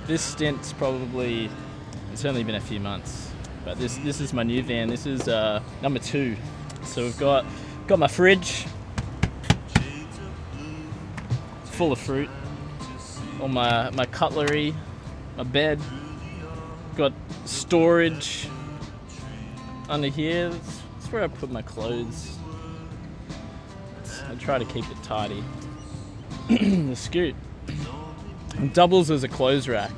This stint's probably, it's only been a few months, but this is my new van. This is number 2. So we've got my fridge full of fruit, all my cutlery, my bed, got storage under here. That's where I put my clothes. I try to keep it tidy. The Scoot doubles as a clothes rack,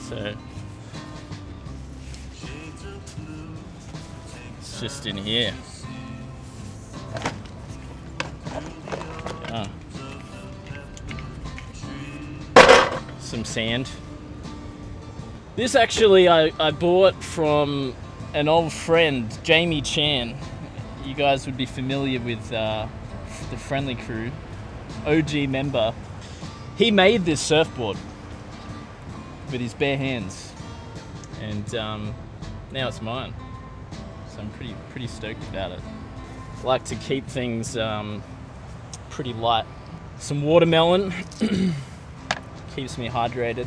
so it's just in here. Some sand. This actually I bought from an old friend, Jamie Chan. You guys would be familiar with the Friendly Crew, OG member. He made this surfboard with his bare hands, and now it's mine. So I'm pretty stoked about it. I like to keep things pretty light. Some watermelon keeps me hydrated.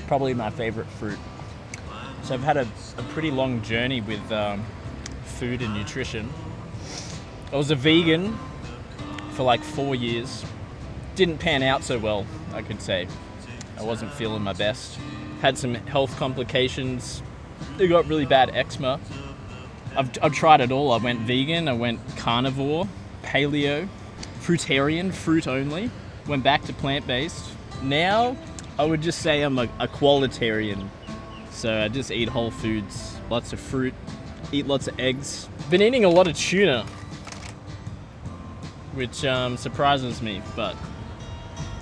Probably my favorite fruit. So I've had a pretty long journey with food and nutrition. I was a vegan for like 4 years. Didn't pan out so well, I could say. I wasn't feeling my best. Had some health complications. I got really bad eczema. I've tried it all. I went vegan, I went carnivore, paleo, fruitarian, fruit only. Went back to plant-based. Now, I would just say I'm a qualitarian. So I just eat whole foods, lots of fruit, eat lots of eggs. Been eating a lot of tuna, which surprises me, but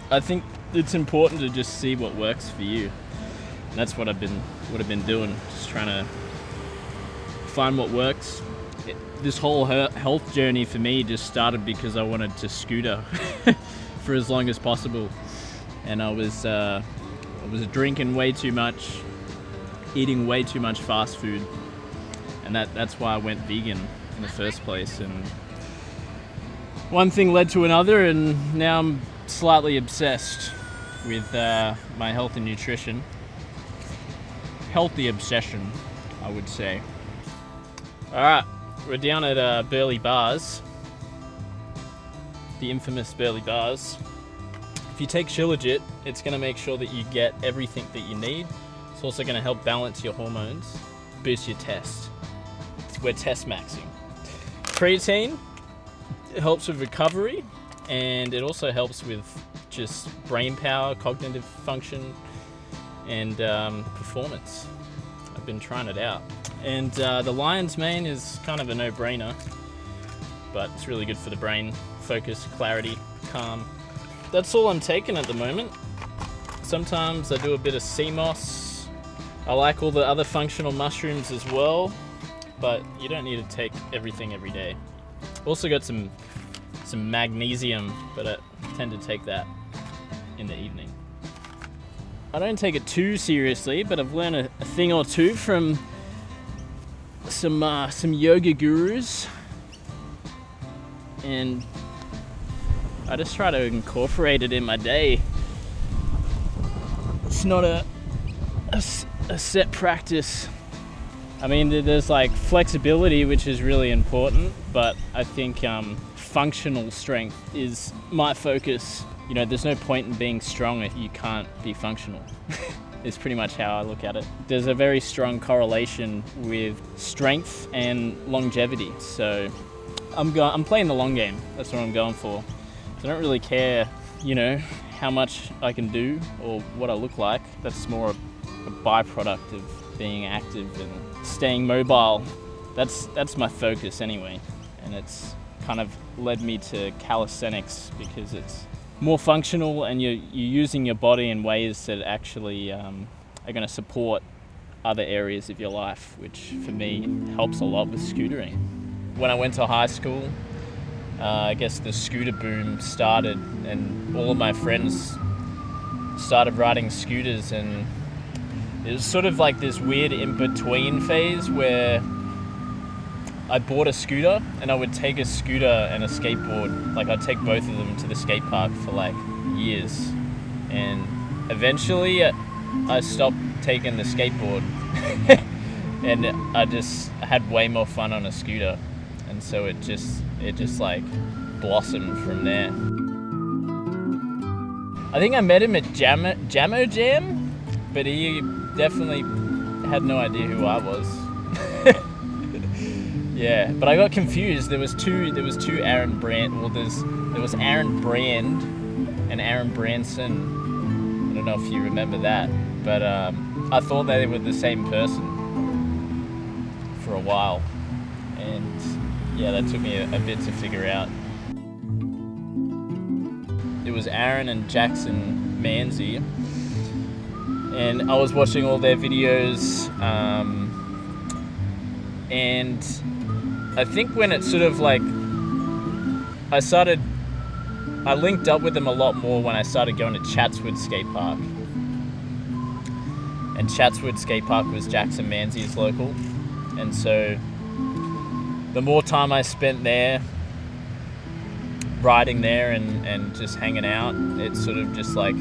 I think it's important to just see what works for you. And that's what I've been doing, just trying to find what works. This whole health journey for me just started because I wanted to scooter for as long as possible. And I was drinking way too much, eating way too much fast food, and that's why I went vegan in the first place. And one thing led to another, and now I'm slightly obsessed with my health and nutrition. Healthy obsession, I would say. All right, we're down at Burleigh Bars, the infamous Burleigh Bars. If you take Shilajit, it's going to make sure that you get everything that you need. It's also going to help balance your hormones, boost your test. We're test maxing. Creatine, it helps with recovery, and it also helps with just brain power, cognitive function, and performance. I've been trying it out. And the lion's mane is kind of a no-brainer, but it's really good for the brain. Focus, clarity, calm. That's all I'm taking at the moment. Sometimes I do a bit of sea moss. I like all the other functional mushrooms as well, but you don't need to take everything every day. Also got some magnesium, but I tend to take that in the evening. I don't take it too seriously, but I've learned a thing or two from some yoga gurus, and I just try to incorporate it in my day. It's not a set practice. I mean, there's like flexibility, which is really important, but I think functional strength is my focus. You know, there's no point in being strong if you can't be functional. Is pretty much how I look at it. There's a very strong correlation with strength and longevity. So I'm playing the long game. That's what I'm going for. So I don't really care, you know, how much I can do or what I look like. That's more a byproduct of being active and staying mobile. That's my focus anyway. And it's kind of led me to calisthenics because it's more functional and you're using your body in ways that actually are going to support other areas of your life, which for me helps a lot with scootering. When I went to high school, I guess the scooter boom started and all of my friends started riding scooters, and it was sort of like this weird in-between phase where I bought a scooter and I would take a scooter and a skateboard. Like I'd take both of them to the skate park for like years, and eventually I stopped taking the skateboard and I just had way more fun on a scooter, and so it just like blossomed from there. I think I met him at Jammo Jam, but he definitely had no idea who I was. Yeah, but I got confused. There was two Aaron Brand. Well, there was Aaron Brand and Aaron Branson. I don't know if you remember that, but I thought they were the same person for a while, and yeah, that took me a bit to figure out. It was Aaron and Jackson Manzi, and I was watching all their videos, and I think when it sort of like, I linked up with them a lot more when I started going to Chatswood Skate Park. And Chatswood Skate Park was Jackson Manzi's local. And so the more time I spent there, riding there and just hanging out, it sort of just like,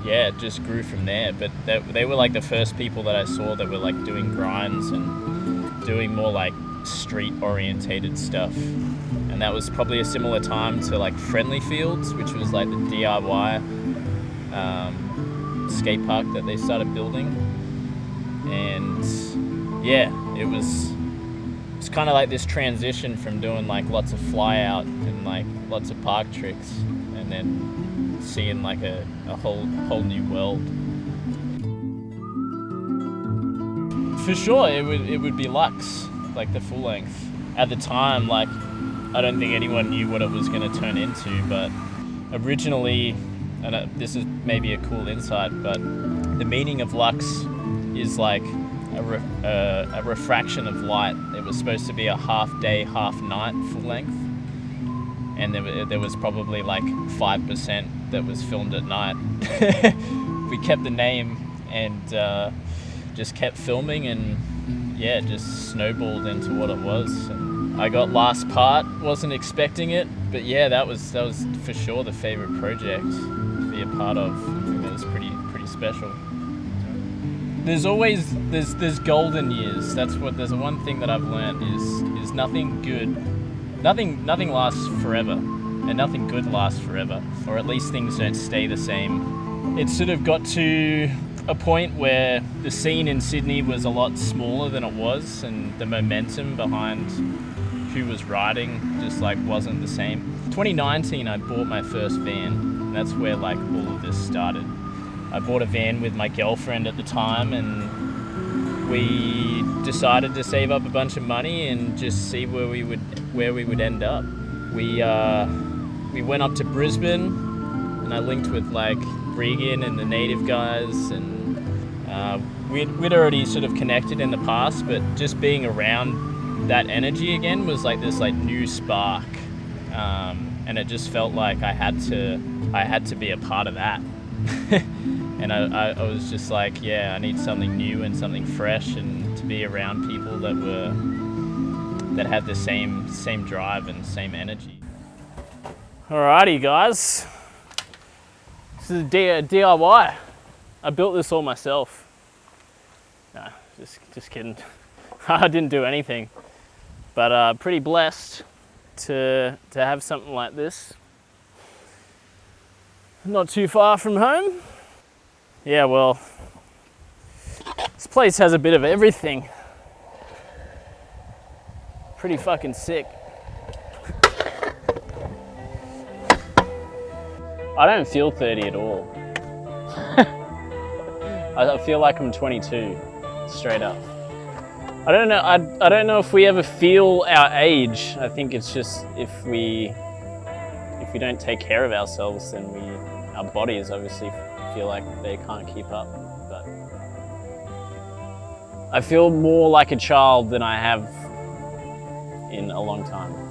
yeah, it just grew from there. But they were like the first people that I saw that were like doing grinds and doing more like street orientated stuff. And that was probably a similar time to like Friendly Fields, which was like the DIY skate park that they started building. And yeah, it's kind of like this transition from doing like lots of fly out and like lots of park tricks, and then seeing like a whole new world. For sure, it would be Lux, like the full length. At the time, like, I don't think anyone knew what it was going to turn into, but originally, and this is maybe a cool insight, but the meaning of Lux is like a refraction of light. It was supposed to be a half day, half night full length, and there was probably like 5% that was filmed at night. We kept the name and just kept filming, and yeah, just snowballed into what it was. And I got last part, wasn't expecting it, but yeah, that was for sure the favorite project to be a part of. I think that was pretty special. There's always there's golden years. There's one thing that I've learned is nothing lasts forever, and nothing good lasts forever, or at least things don't stay the same. It sort of got to a point where the scene in Sydney was a lot smaller than it was, and the momentum behind who was riding just like wasn't the same. 2019, I bought my first van, and that's where like all of this started. I bought a van with my girlfriend at the time, and we decided to save up a bunch of money and just see where we would end up. We went up to Brisbane, and I linked with like Regan and the native guys, and we'd already sort of connected in the past, but just being around that energy again was like this like new spark, and it just felt like I had to be a part of that. And I was just like, yeah, I need something new and something fresh, and to be around people that had the same drive and same energy. Alrighty, guys. This is a DIY. I built this all myself. Nah, just kidding. I didn't do anything, but pretty blessed to have something like this. Not too far from home. Yeah, well, this place has a bit of everything. Pretty fucking sick. I don't feel 30 at all. I feel like I'm 22, straight up. I don't know. I don't know if we ever feel our age. I think it's just if we don't take care of ourselves, then our bodies obviously feel like they can't keep up. But I feel more like a child than I have in a long time.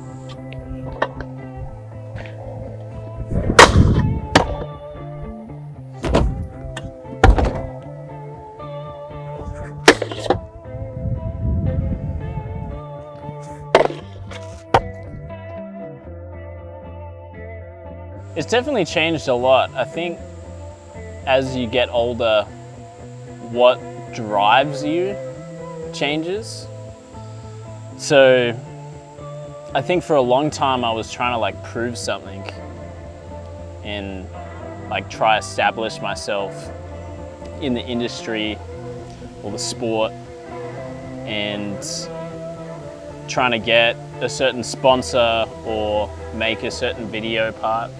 It's definitely changed a lot. I think as you get older, what drives you changes. So I think for a long time I was trying to like prove something and like try establish myself in the industry or the sport, and trying to get a certain sponsor or make a certain video part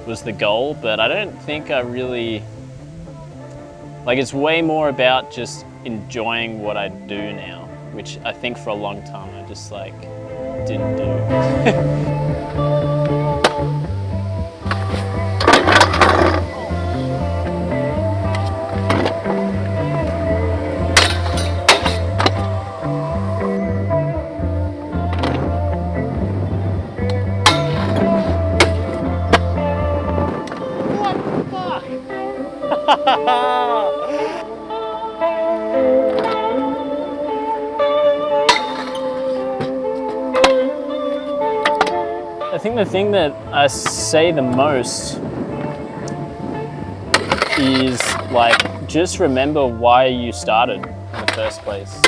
was the goal. But I don't think I really, like, it's way more about just enjoying what I do now, which I think for a long time I just like didn't do. I think the thing that I say the most is like, just remember why you started in the first place.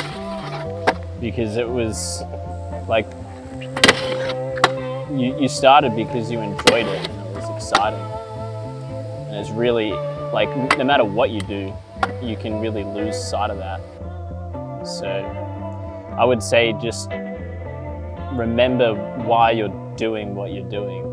Because it was like, you started because you enjoyed it and it was exciting. And it's really, like, no matter what you do, you can really lose sight of that. So I would say just remember why you're doing what you're doing.